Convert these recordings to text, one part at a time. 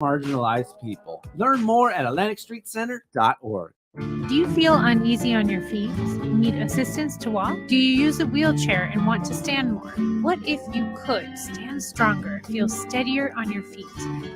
marginalized people. Learn more at AtlanticStreetCenter.org. Do you feel uneasy on your feet? Need assistance to walk? Do you use a wheelchair and want to stand more? What if you could stand stronger, feel steadier on your feet?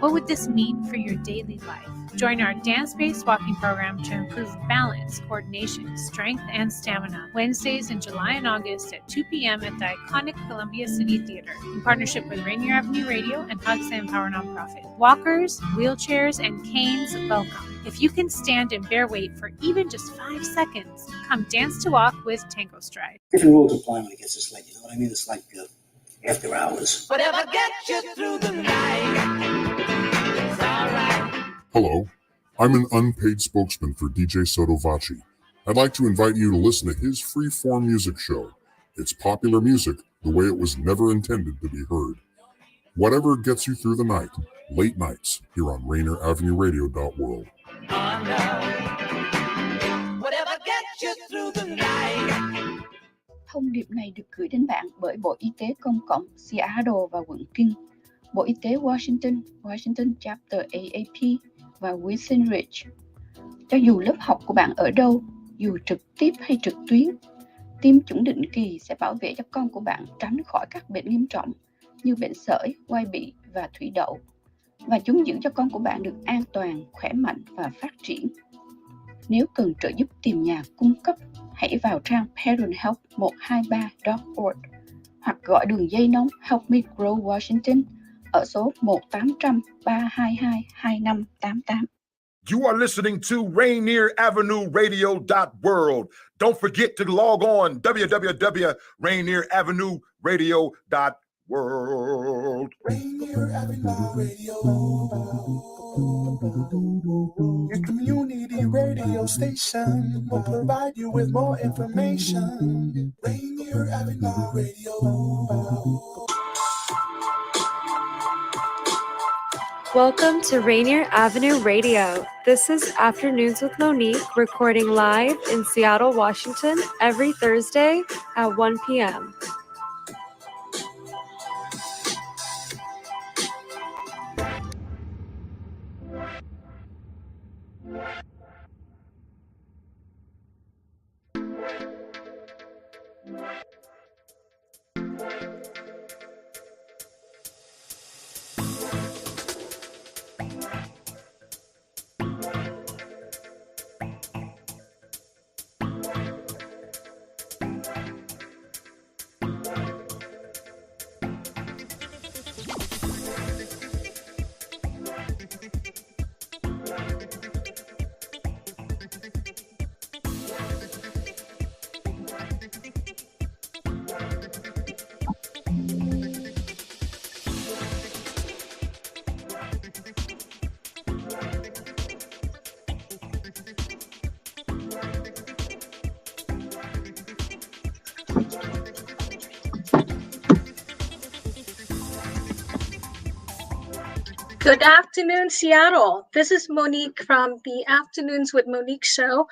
What would this mean for your daily life? Join our dance-based walking program to improve balance, coordination, strength, and stamina. Wednesdays in July and August at 2 p.m. at the iconic Columbia City Theater in partnership with Rainier Avenue Radio and Hugs and Power Nonprofit. Walkers, wheelchairs, and canes welcome. If you can stand and bear weight for even just 5 seconds, come dance to walk with Tango Stride. Different rules apply when it gets this late, you know what I mean? It's like after hours. Whatever gets you through the night, it's all right. Hello, I'm an unpaid spokesman for DJ Sotovaci. I'd like to invite you to listen to his free-form music show. It's popular music the way it was never intended to be heard. Whatever gets you through the night, late nights, here on RainierAvenueRadio.world. Whatever gets you through the night. Thông điệp này được gửi đến bạn bởi Bộ Y tế Công cộng Seattle và quận King, Bộ Y tế Washington Chapter AAP và Wilson Ridge. Cho dù lớp học của bạn ở đâu, dù trực tiếp hay trực tuyến, tiêm chủng định kỳ sẽ bảo vệ cho con của bạn tránh khỏi các bệnh nghiêm trọng như bệnh sởi, quai bị và thủy đậu. Và chúng giữ cho con của bạn được an toàn, khỏe mạnh và phát triển. Nếu cần trợ giúp tìm nhà cung cấp, hãy vào trang parenthelp123.org hoặc gọi đường dây nóng Help Me Grow Washington ở số 1-800-322-2588. You are listening to Rainier Avenue Radio.world. Don't forget to log on www.RainierAvenueRadio.world. Rainier Avenue Radio, your community radio station will provide you with more information. Rainier Avenue Radio. Welcome to Rainier Avenue Radio. This is Afternoons with Monique, recording live in Seattle, Washington, every Thursday at 1 p.m. Good afternoon, Seattle. This is Monique from the Afternoons with Monique show.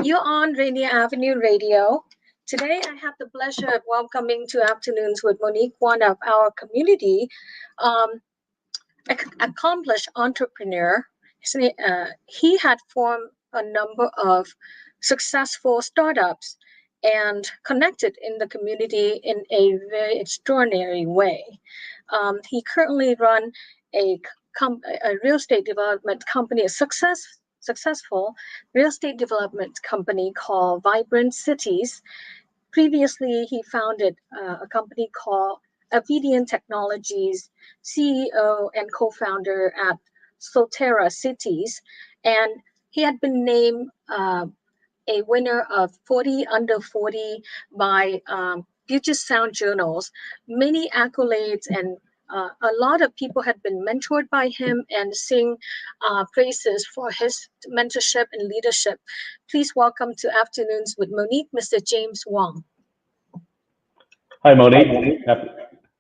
You're on Rainier Avenue Radio. Today, I have the pleasure of welcoming to Afternoons with Monique, one of our community accomplished entrepreneur. He had formed a number of successful startups and connected in the community in a very extraordinary way. He currently runs a real estate development company, a successful real estate development company called Vibrant Cities. Previously, he founded a company called Avidian Technologies, CEO and co-founder at Solterra Cities, and he had been named a winner of 40 Under 40 by Puget Sound journals. Many accolades, and a lot of people had been mentored by him and sing praises for his mentorship and leadership. Please welcome to Afternoons with Monique, Mr. James Wong. Hi, Monique.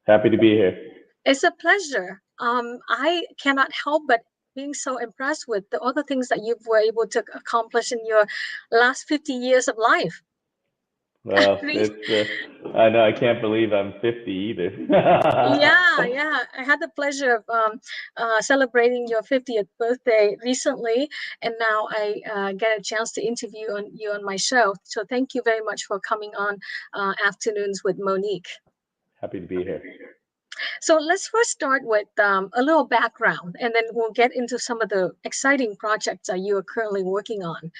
Happy to be here. It's a pleasure. I cannot help but being so impressed with the other things that you were able to accomplish in your last 50 years of life. Well, Really? I know, I can't believe I'm 50 either. Yeah. I had the pleasure of celebrating your 50th birthday recently, and now I get a chance to interview you on my show. So thank you very much for coming on Afternoons with Monique. Happy to be here. So let's first start with a little background, and then we'll get into some of the exciting projects that you are currently working on.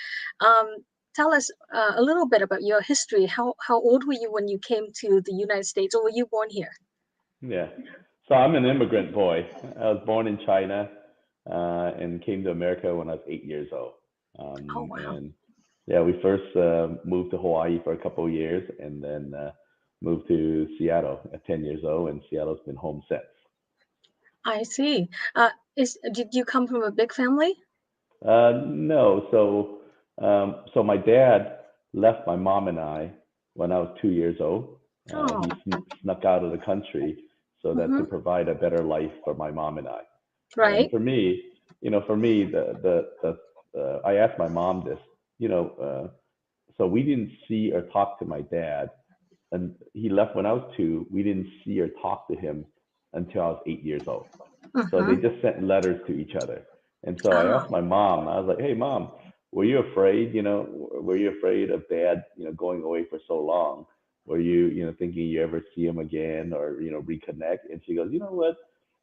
Tell us a little bit about your history. How old were you when you came to the United States, or were you born here? Yeah. So I'm an immigrant boy. I was born in China and came to America when I was 8 years old. Oh, wow. And yeah, we first moved to Hawaii for a couple of years, and then moved to Seattle at 10 years old, and Seattle's been home since. I see. Did you come from a big family? No. So my dad left my mom and I when I was 2 years old. Oh. He snuck out of the country so that to Mhm. provide a better life for my mom and I. And Right. for me, I asked my mom this, so we didn't see or talk to my dad, and he left when I was 2. We didn't see or talk to him until I was 8 years old. So they Mhm. just sent letters to each other. And so I Oh. asked my mom, I was like, hey, mom, were you afraid, were you afraid of dad, going away for so long? Were you, thinking you ever see him again or, reconnect? And she goes, you know what?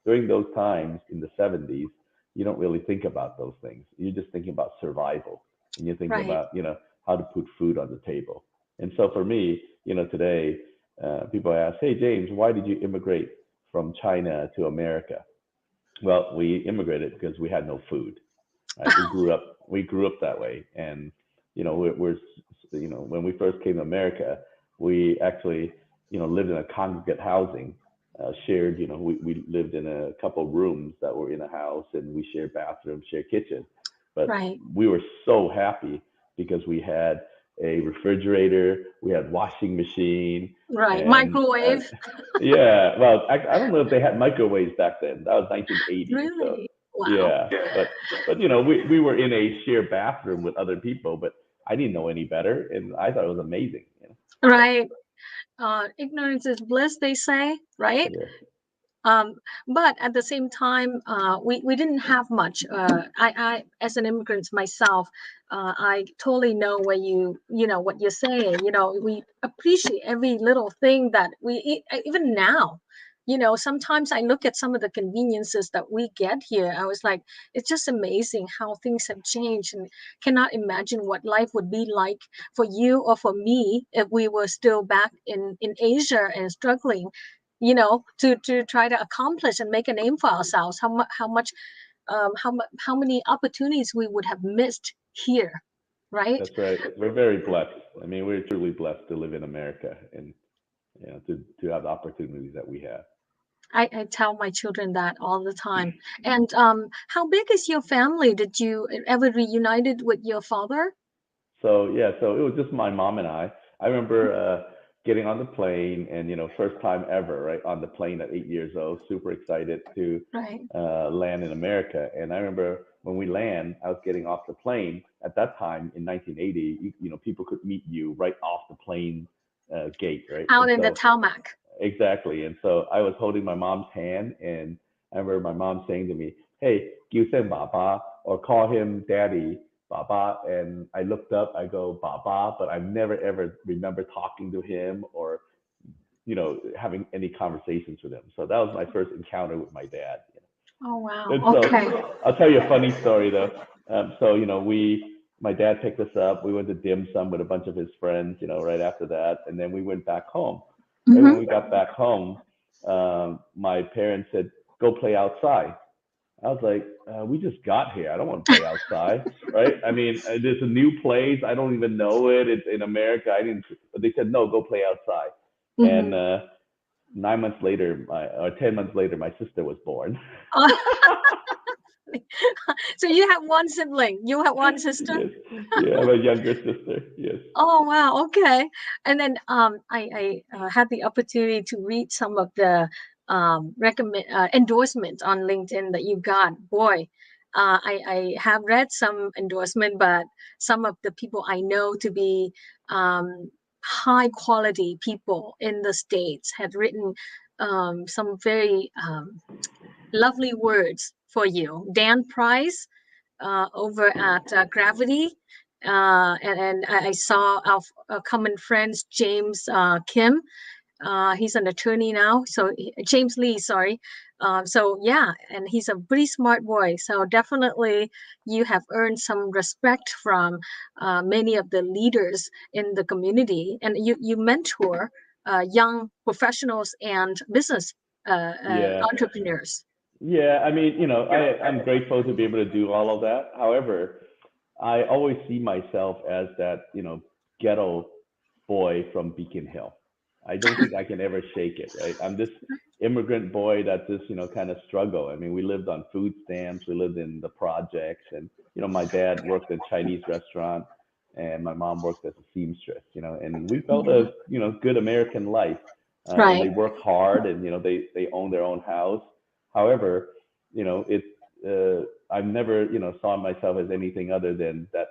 During those times in the 70s, you don't really think about those things. You're just thinking about survival. And you're thinking Right. about, how to put food on the table. And so for me, today, people ask, hey, James, why did you immigrate from China to America? Well, we immigrated because we had no food. Right? We grew up that way, and we're when we first came to America, we actually lived in a congregate housing, shared. We lived in a couple rooms that were in a house, and we shared bathrooms, shared kitchen. But Right. we were so happy because we had a refrigerator, we had washing machine, Right. and Microwave. yeah. Well, I don't know if they had microwaves back then. That was 1980. So Really? Wow. yeah, but we were in a shared bathroom with other people, but I didn't know any better, and I thought it was amazing. Right. Ignorance is bliss, they say, right? Yeah. But at the same time, we didn't have much. I as an immigrant myself, I totally know what you're saying. We appreciate every little thing that we eat, even now. Sometimes I look at some of the conveniences that we get here. I was like, it's just amazing how things have changed, and cannot imagine what life would be like for you or for me if we were still back in Asia and struggling, to try to accomplish and make a name for ourselves. How many opportunities we would have missed here, right? That's right. We're very blessed. I mean, we're truly blessed to live in America and to have the opportunities that we have. I tell my children that all the time. And how big is your family? Did you ever reunited with your father? So yeah, so it was just my mom and I. I remember getting on the plane, and first time ever, right, on the plane at 8 years old, super excited to Right. land in America. And I remember when we land, I was getting off the plane. At that time in 1980, people could meet you right off the plane gate, right? Out And in the so tarmac. exactly. And so I was holding my mom's hand, and I remember my mom saying to me, hey, Gyusen Baba, or call him Daddy Baba. And I looked up, I go, Baba, but I've never ever remember talking to him or, having any conversations with him. So that was my first encounter with my dad. Oh wow. And so Okay. I'll tell you a funny story though. My dad picked us up. We went to dim sum with a bunch of his friends, right after that. And then we went back home. And when we got back home, my parents said, go play outside. I was like, we just got here. I don't want to play outside, right? I mean, there's a new place. I don't even know it. It's in America. But they said, no, go play outside. Mhm. And 9 months later, or 10 months later, my sister was born. So you have one sibling. You have one sister. Yes, yeah, I have a younger sister. Yes. Oh wow, okay. And then I had the opportunity to read some of the recommend endorsements on LinkedIn that you got. Boy, I have read some endorsement, but some of the people I know to be high quality people in the States had written some very lovely words for you. Dan Price over at Gravity. And I saw our common friends, James Kim. He's an attorney now. So James Lee, sorry. So yeah, and he's a pretty smart boy. So definitely you have earned some respect from many of the leaders in the community. And you mentor young professionals and business Yeah. entrepreneurs. Yeah, I mean, I'm grateful to be able to do all of that. However, I always see myself as that, ghetto boy from Beacon Hill. I don't think I can ever shake it, right? I'm this immigrant boy that just, kind of struggle. I mean, we lived on food stamps, we lived in the projects, and, my dad worked at a Chinese restaurant and my mom worked as a seamstress, and we felt a, good American life. And Right. they work hard and, they own their own house. However, I've never, saw myself as anything other than that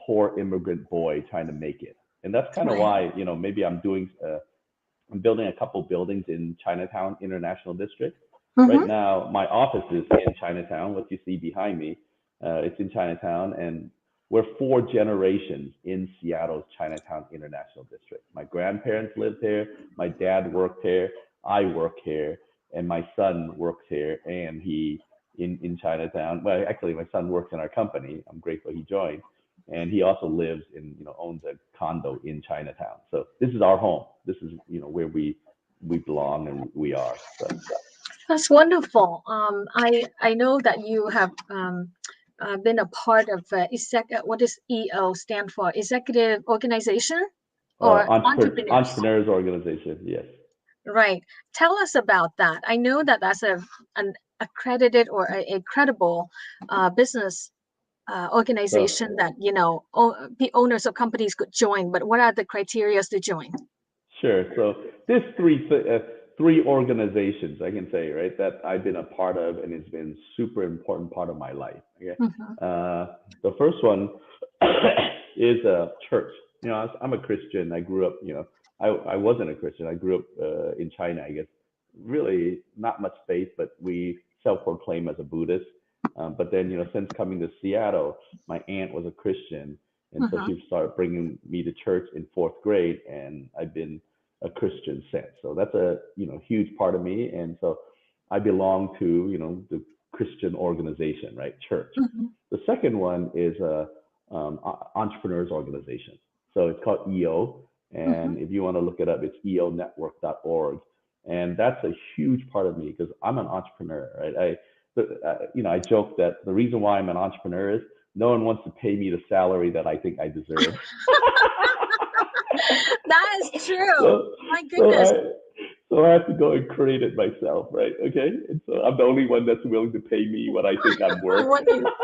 poor immigrant boy trying to make it. And that's kind of why, maybe I'm building a couple buildings in Chinatown International District. Right now, my office is in Chinatown, what you see behind me. It's in Chinatown, and we're 4 generations in Seattle's Chinatown International District. My grandparents lived here, my dad worked here, I work here, and my son works here, and he in Chinatown. Well, actually, my son works in our company. I'm grateful he joined, and he also lives in, owns a condo in Chinatown. So this is our home. This is, where we belong and we are. So. That's wonderful. I know that you have been a part of what does EO stand for? Executive organization or entrepreneurs organization? Yes. Right. Tell us about that. I know that that's an accredited or a credible business organization that the owners of companies could join. But what are the criteria to join? Sure. So there's three organizations I can say, right, that I've been a part of, and it's been super important part of my life. Okay. The first one is a church. I'm a Christian. I grew up. I wasn't a Christian. I grew up in China. I guess really not much faith, but we self-proclaim as a Buddhist. But then, since coming to Seattle, my aunt was a Christian, and so she started bringing me to church in 4th grade, and I've been a Christian since. So that's a huge part of me, and so I belong to the Christian organization, right? Church. The second one is a entrepreneurs organization. So it's called EO, and if you want to look it up, it's eonetwork.org, and that's a huge part of me because I'm an entrepreneur, right? I joke that the reason why I'm an entrepreneur is no one wants to pay me the salary that I think I deserve. That is true. My goodness. So I have to go and create it myself, right? Okay. And so I'm the only one that's willing to pay me what I think I'm worth.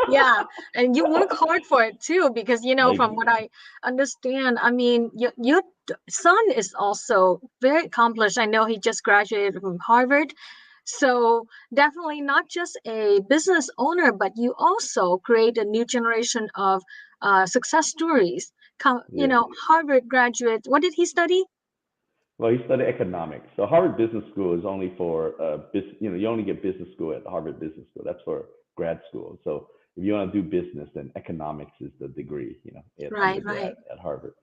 Yeah. And you work hard for it too, because, from what I understand, I mean, your son is also very accomplished. I know he just graduated from Harvard. So definitely not just a business owner, but you also create a new generation of success stories. Harvard graduate, what did he study? Well, he studied economics. So Harvard Business School is only for you only get business school at Harvard Business School. That's for grad school. So if you want to do business, then economics is the degree, at Harvard.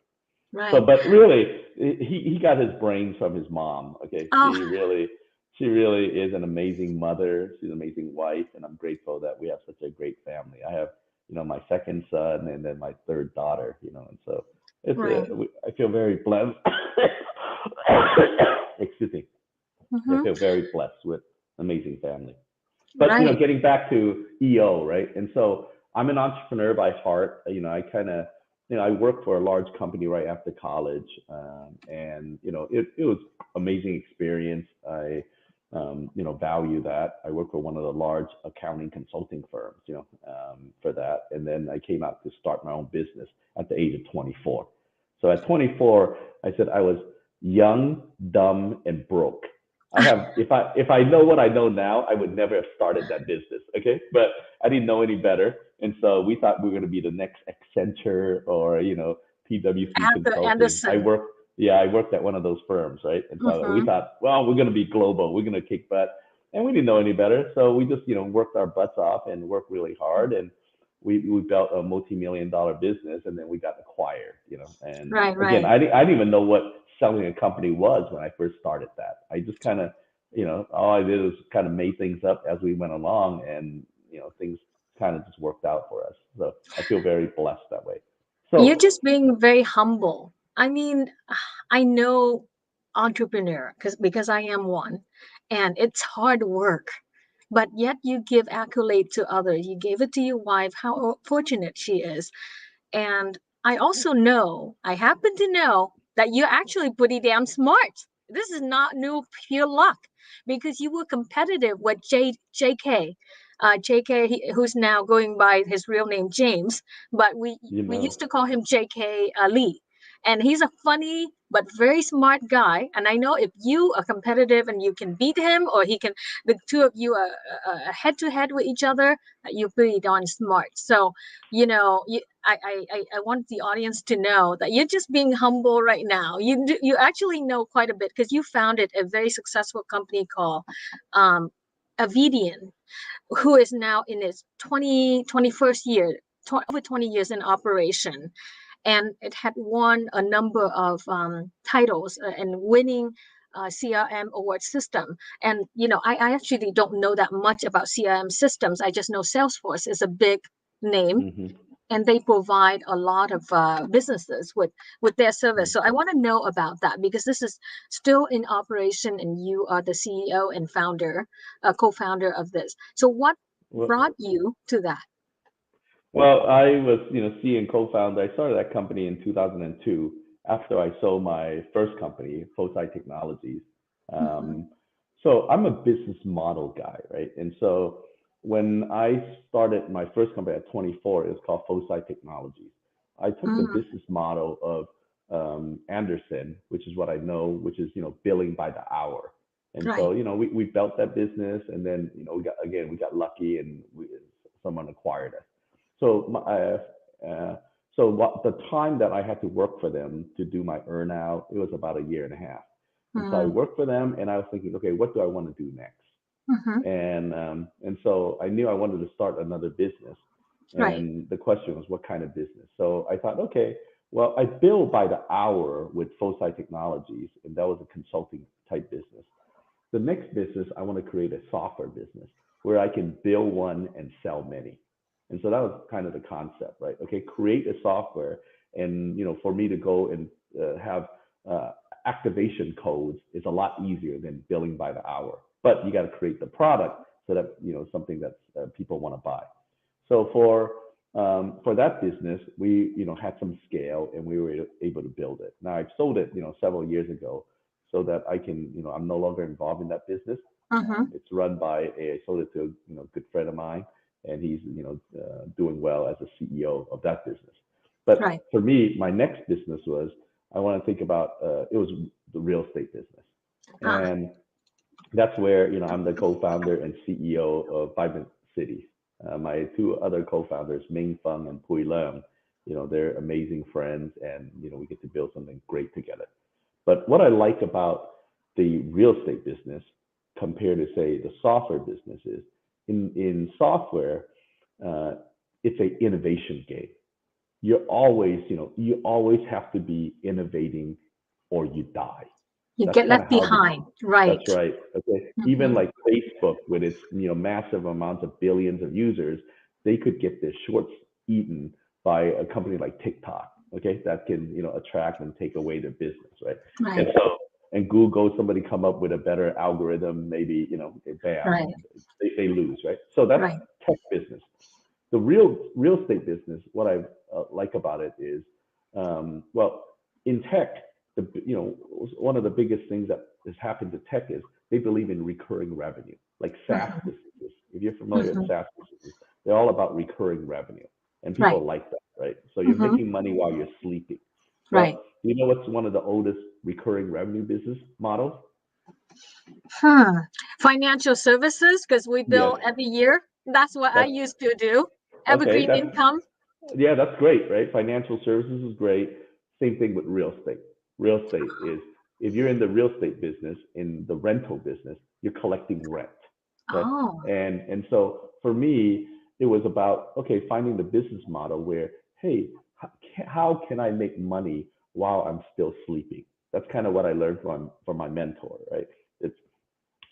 Right. So, but really, he got his brains from his mom. Okay. She really is an amazing mother. She's an amazing wife, and I'm grateful that we have such a great family. I have, my second son and then my 3rd daughter, and so I feel very blessed. Excuse me. I feel very blessed with amazing family. But getting back to EO, right? And so I'm an entrepreneur by heart. I kind of, I worked for a large company right after college, and it was amazing experience. I value that. I worked for one of the large accounting consulting firms, for that. And then I came out to start my own business at the age of 24. So at 24, I said I was young, dumb, and broke. If I know what I know now, I would never have started that business. Okay. But I didn't know any better. And so we thought we were going to be the next Accenture or, PwC consulting. Anderson. I worked Yeah, I worked at one of those firms, right? And so we thought, well, we're going to be global. We're going to kick butt. And we didn't know any better. So we just, worked our butts off and worked really hard. And we built a multi-million-dollar business, and then we got acquired, And again, I didn't even know what selling a company was when I first started that. I just kind of, all I did was kind of made things up as we went along, and things kind of just worked out for us. So I feel very blessed that way. So You're just being very humble. I mean, I know entrepreneur because I am one, and it's hard work, but yet you give accolade to others. You gave it to your wife, how fortunate she is. And I also know, I happen to know that you're actually pretty damn smart. This is not new pure luck, because you were competitive with JK. Who's now going by his real name James, but we used to call him JK Lee. And he's a funny but very smart guy. And I know if you are competitive and you can beat him, or he can, the two of you are head to head with each other, you're pretty darn smart. So, I want the audience to know that you're just being humble right now. You actually know quite a bit, because you founded a very successful company called Avidian, who is now in its 21st year, over 20 years in operation. And it had won a number of titles and winning CRM award system. And, I actually don't know that much about CRM systems. I just know Salesforce is a big name. And they provide a lot of businesses with their service. So I want to know about that, because this is still in operation, and you are the CEO and co-founder of this. So what brought you to that? Well, I was, CEO and co-founder. I started that company in 2002 after I sold my first company, Foci Technologies. So I'm a business model guy, right? And so when I started my first company at 24, it was called Foci Technologies. I took the business model of Anderson, which is what I know, which is, billing by the hour. And so, we built that business, and then, we got lucky, and someone acquired us. So the time that I had to work for them to do my earn out, it was about 1.5 years. And so I worked for them, and I was thinking, okay, what do I want to do next? And so I knew I wanted to start another business. And the question was, what kind of business? So I thought, okay, well, I bill by the hour with Foci Technologies, and that was a consulting type business. The next business, I want to create a software business where I can bill one and sell many. And so that was kind of the concept, right? Okay, create a software, and for me to go and have activation codes is a lot easier than billing by the hour. But you got to create the product so that something that people want to buy. So for that business, we had some scale, and we were able to build it. Now I've sold it several years ago, so that I can I'm no longer involved in that business. It's run by I sold it to a good friend of mine, and he's doing well as a CEO of that business. But for me, my next business was, I want to think about it was the real estate business, and that's where I'm the co-founder and CEO of Vibrant Cities. My two other co-founders, Ming Feng and Pui Lam, they're amazing friends, and we get to build something great together. But what I like about the real estate business compared to, say, the software business is, in software, it's an innovation game. You're always, you always have to be innovating, or you die. You get left behind, right? That's right. Okay. Even like Facebook, with its massive amounts of billions of users, they could get their shorts eaten by a company like TikTok. Okay, that can attract and take away their business, right? And so, and Google, somebody come up with a better algorithm, maybe bam, they lose, right? So that's tech business. The real estate business, what I like about it is, well, in tech, one of the biggest things that has happened to tech is they believe in recurring revenue, like SaaS businesses. If you're familiar with SaaS businesses, they're all about recurring revenue, and people like that, right? So you're making money while you're sleeping. Well, you know what's one of the oldest recurring revenue business models? Financial services, because we bill every year. That's what I used to do. Evergreen income. Yeah, that's great, right? Financial services is great. Same thing with real estate. real estate is if you're in the real estate business, in the rental business, you're collecting rent. Okay? Oh. And so for me, it was about, okay, finding the business model where, hey, how can I make money while I'm still sleeping? That's kind of what I learned from my mentor, right? It's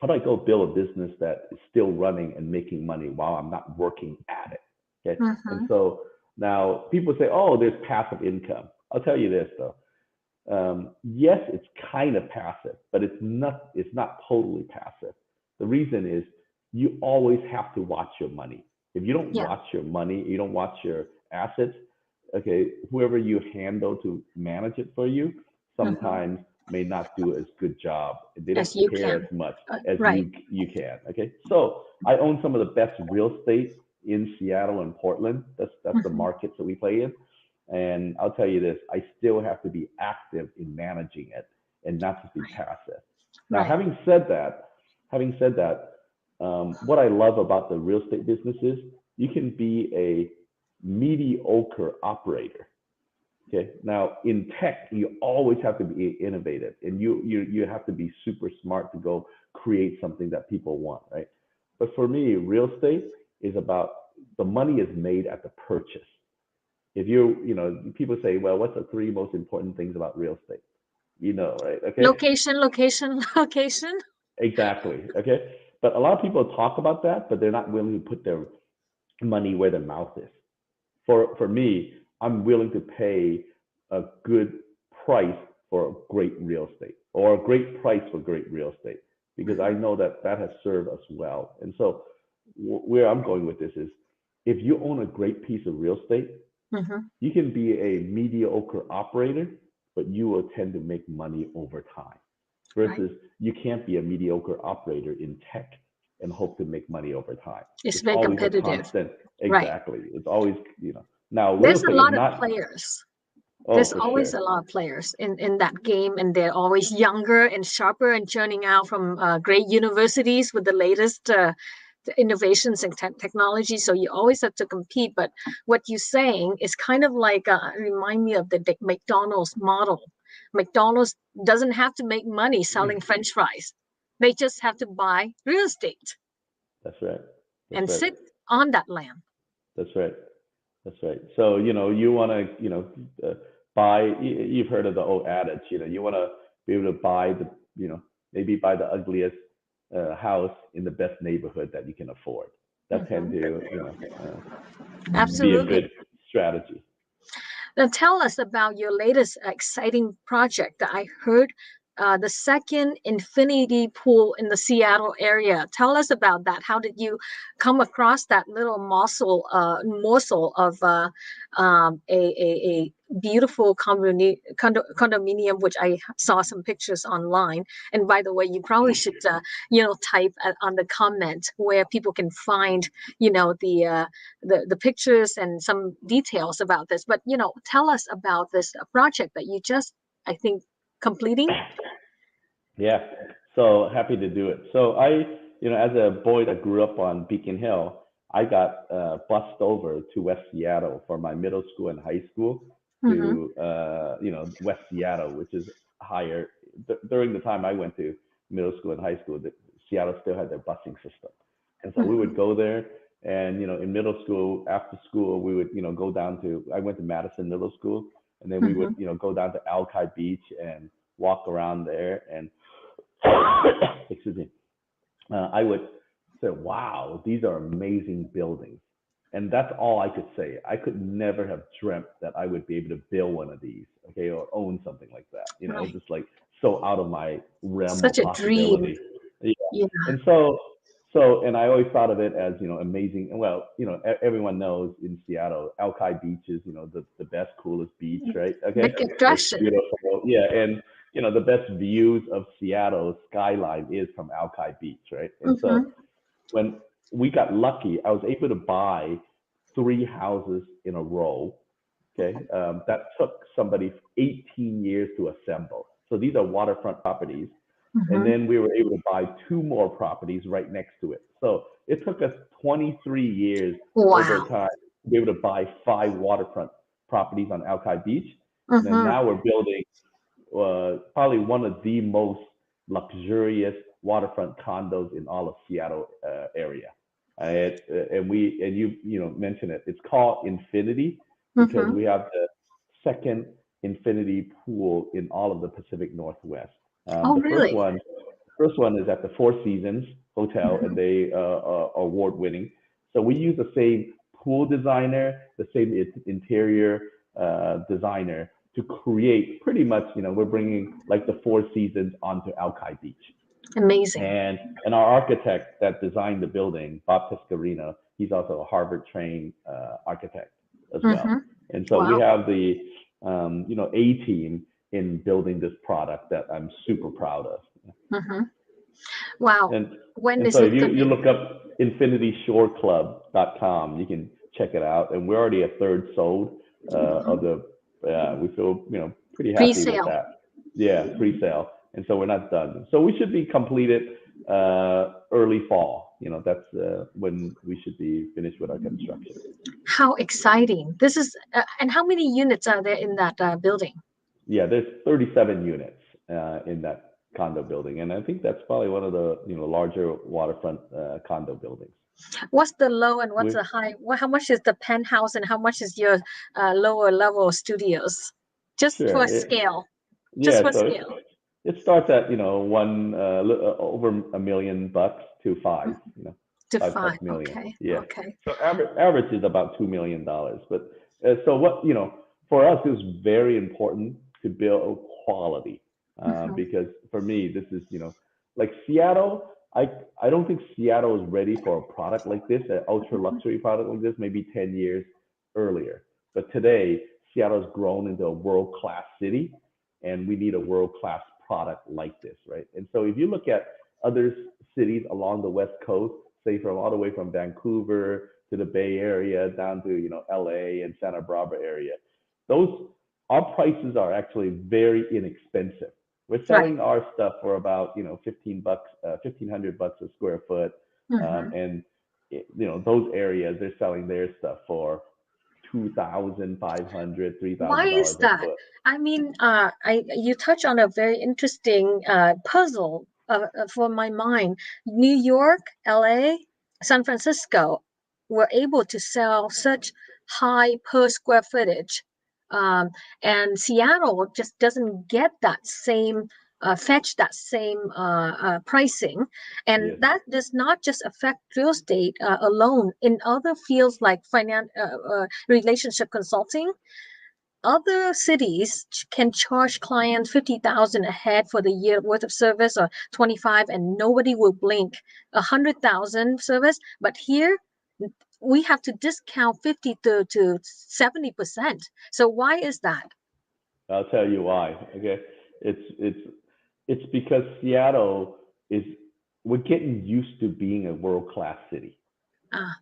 how do I go build a business that is still running and making money while I'm not working at it? Okay. And so now people say, oh, there's passive income. I'll tell you this though. Yes, it's kind of passive, but it's not totally passive. The reason is you always have to watch your money. If you don't watch your money, you don't watch your assets, okay, whoever you handle to manage it for you sometimes may not do as good job. They don't care as much as you can. Okay. So I own some of the best real estate in Seattle and Portland. That's the markets that we play in. And I'll tell you this, I still have to be active in managing it and not just be passive. Now, having said that, what I love about the real estate business is you can be a mediocre operator. Okay. Now in tech, you always have to be innovative, and you have to be super smart to go create something that people want, right? But for me, real estate is about the money is made at the purchase. If people say, well, what's the 3 most important things about real estate? Right? Okay. Location. Exactly. Okay. But a lot of people talk about that, but they're not willing to put their money where their mouth is. For me, I'm willing to pay a good price for great real estate, or a great price for great real estate, because I know that has served us well. And so where I'm going with this is, if you own a great piece of real estate, you can be a mediocre operator, but you will tend to make money over time. Versus you can't be a mediocre operator in tech and hope to make money over time. It's very competitive. Constant, exactly. It's always, now there's a lot of players. There's always a lot of players in that game, and they're always younger and sharper and churning out from great universities with the latest innovations and technology. So you always have to compete. But what you're saying is kind of like remind me of the McDonald's model. McDonald's doesn't have to make money selling French fries. They just have to buy real estate. That's right. Sit on that land. That's right. So, you want to, buy, you've heard of the old adage, you want to be able to buy maybe buy the ugliest house in the best neighborhood that you can afford. That tend to, absolutely be a good strategy. Now tell us about your latest exciting project that I heard, the second infinity pool in the Seattle area. Tell us about that. How did you come across that little morsel of a beautiful condominium, which I saw some pictures online. And by the way, you probably should type on the comment where people can find the pictures and some details about this. But tell us about this project that you just, I think, completing. Yeah, so happy to do it. So I, as a boy that grew up on Beacon Hill, I got bused over to West Seattle for my middle school and high school to, West Seattle, which is higher. During the time I went to middle school and high school, Seattle still had their busing system. And so we would go there, and, in middle school, after school, we would, go down to, I went to Madison Middle School, and then we would, go down to Alki Beach and walk around there, and excuse me, I would say, wow, these are amazing buildings. And that's all I could say. I could never have dreamt that I would be able to build one of these, okay, or own something like that. It's just like so out of my realm Such of a possibility. dream. Yeah. And and I always thought of it as, amazing. And well, everyone knows in Seattle, Alki Beach is, the best, coolest beach, right? Okay. Big attraction. Beautiful. Yeah. And, the best views of Seattle skyline is from Alki Beach, right? And so when we got lucky, I was able to buy 3 houses in a row. Okay. That took somebody 18 years to assemble. So these are waterfront properties. And then we were able to buy 2 more properties right next to it. So it took us 23 years over time to be able to buy 5 waterfront properties on Alki Beach. And then now we're building probably one of the most luxurious waterfront condos in all of Seattle area. And you mentioned it. It's called Infinity because we have the second infinity pool in all of the Pacific Northwest. Oh, The really? first one is at the Four Seasons Hotel, and they are award winning. So we use the same pool designer, the same interior designer to create pretty much, we're bringing like the Four Seasons onto Alki Beach. Amazing. And our architect that designed the building, Bob Pescarino, he's also a Harvard trained architect as well. And so we have the A team in building this product that I'm super proud of. Wow. And When is so it if you coming? look up infinityshoreclub.com, you can check it out. And we're already a third sold of the. We feel pretty happy Pre-sale. with that. Yeah, pre-sale. And so we're not done. So we should be completed early fall. That's when we should be finished with our construction. How exciting. This is, and how many units are there in that building? Yeah, there's 37 units in that condo building. And I think that's probably one of the larger waterfront condo buildings. What's the low and what's the high? How much is the penthouse and how much is your lower level studios? Just for scale. Just for scale. It starts at over $1 million to $5 To $5 $5 million. Okay. Yeah. Okay. So average is about $2 million. But so what for us is very important to build quality because for me this is like Seattle. I don't think Seattle is ready for a product like this, an ultra luxury product like this, maybe 10 years earlier. But today Seattle has grown into a world-class city, and we need a world-class product like this, right? And so if you look at other cities along the West Coast, say all the way from Vancouver to the Bay Area down to LA and Santa Barbara area, our prices are actually very inexpensive. We're selling our stuff for about $1,500 a square foot, and those areas they're selling their stuff for $2,500, $3,000. Why is that? I mean, you touch on a very interesting puzzle for my mind. New York, LA, San Francisco were able to sell such high per square footage, and Seattle just doesn't get that same fetch that same pricing, and that does not just affect real estate alone. In other fields like relationship consulting, other cities can charge clients $50,000 a head for the year worth of service, or 25, and nobody will blink. 100,000 service, but here we have to discount 50 to 70%. So why is that? I'll tell you why. Okay, it's because Seattle we're getting used to being a world-class city,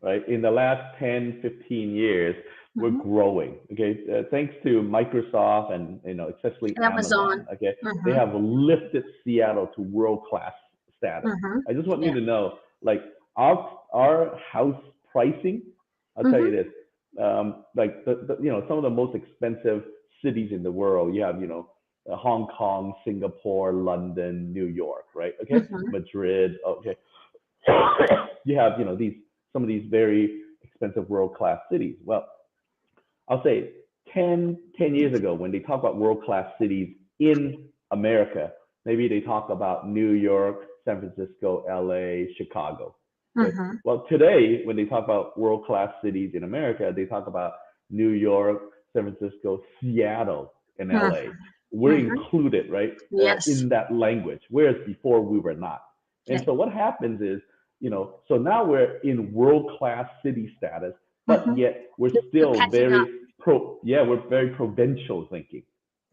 right? In the last 10, 15 years, we're growing. Okay, thanks to Microsoft and especially Amazon. Okay, they have lifted Seattle to world-class status. I just want you to know, like our house pricing. I'll tell you this, like some of the most expensive cities in the world. You have Hong Kong, Singapore, London, New York, right? Okay, Madrid. Okay, you have some of these very expensive world-class cities. Well, I'll say 10 years ago, when they talk about world-class cities in America, maybe they talk about New York, San Francisco, LA, Chicago. Okay? Well, today, when they talk about world-class cities in America, they talk about New York, San Francisco, Seattle, and LA. We're included, right? In that language, whereas before we were not. And so what happens is, so now we're in world-class city status, but yet we're still very we're very provincial thinking.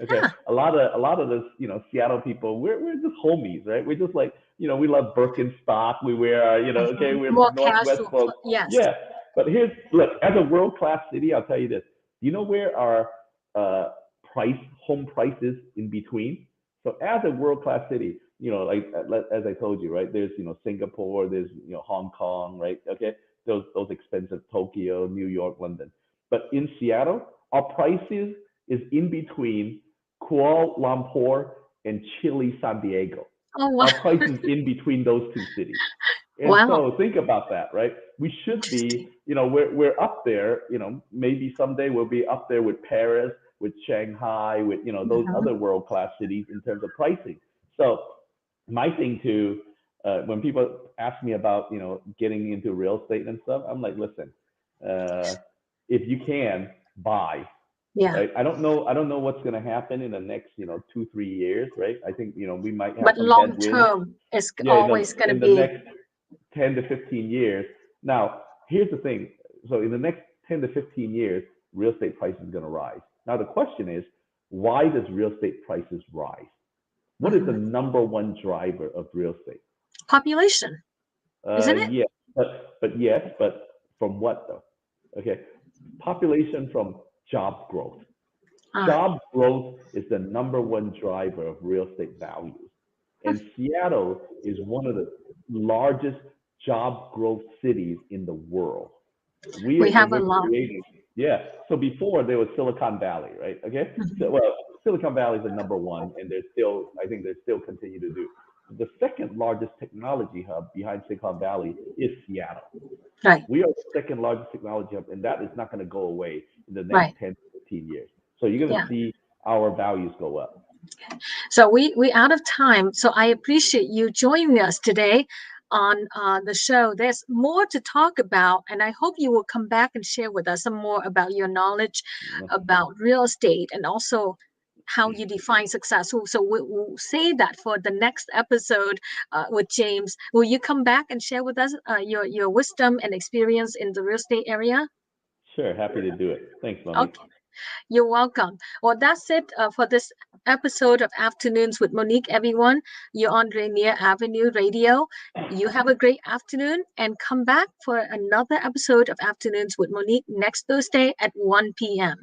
Okay, a lot of this, Seattle people, we're just homies, right? We're just like, we love Birkenstock. We wear, we're more Northwest casual. folks. Yes. Yeah, but look, as a world-class city, I'll tell you this. You know where our home prices in between? So as a world-class city, like as I told you, right? There's Singapore, there's Hong Kong, right? Okay, those expensive, Tokyo, New York, London. But in Seattle, our prices is in between Kuala Lumpur and Chile, San Diego. Oh, wow. Our price is in between those two cities. And Wow. so think about that, right? We should be, we're up there, maybe someday we'll be up there with Paris, with Shanghai, with, those other world-class cities in terms of pricing. So my thing too, when people ask me about, getting into real estate and stuff, I'm like, listen, if you can buy, Yeah. right? I don't know what's going to happen in the next, 2-3 years, right? I think, we might have But some long headwinds. term, it's Yeah, always going to in the be. next 10 to 15 years. Now, here's the thing. So in the next 10 to 15 years, real estate prices is going to rise. Now, the question is, why does real estate prices rise? What is the number one driver of real estate? Population, isn't it? Yeah, but from what though? Okay, population from job growth. Job growth is the number one driver of real estate values. And Seattle is one of the largest job growth cities in the world. We have a lot. Yeah. So before there was Silicon Valley, right? Okay. So, well, Silicon Valley is the number one, and I think they still continue to do. The second largest technology hub behind Silicon Valley is Seattle. Right. We are the second largest technology hub, and that is not going to go away in the next 10 to 15 years. So you're going to see our values go up. So we out of time. So I appreciate you joining us today on the show. There's more to talk about, and I hope you will come back and share with us some more about your knowledge about real estate and also how you define success. So we'll say that for the next episode with James. Will you come back and share with us your wisdom and experience in the real estate area? Sure, happy to do it. Thanks, Monique. Okay. You're welcome. Well, that's it for this episode of Afternoons with Monique, everyone. You're on Rainier Avenue Radio. You have a great afternoon and come back for another episode of Afternoons with Monique next Thursday at 1 p.m.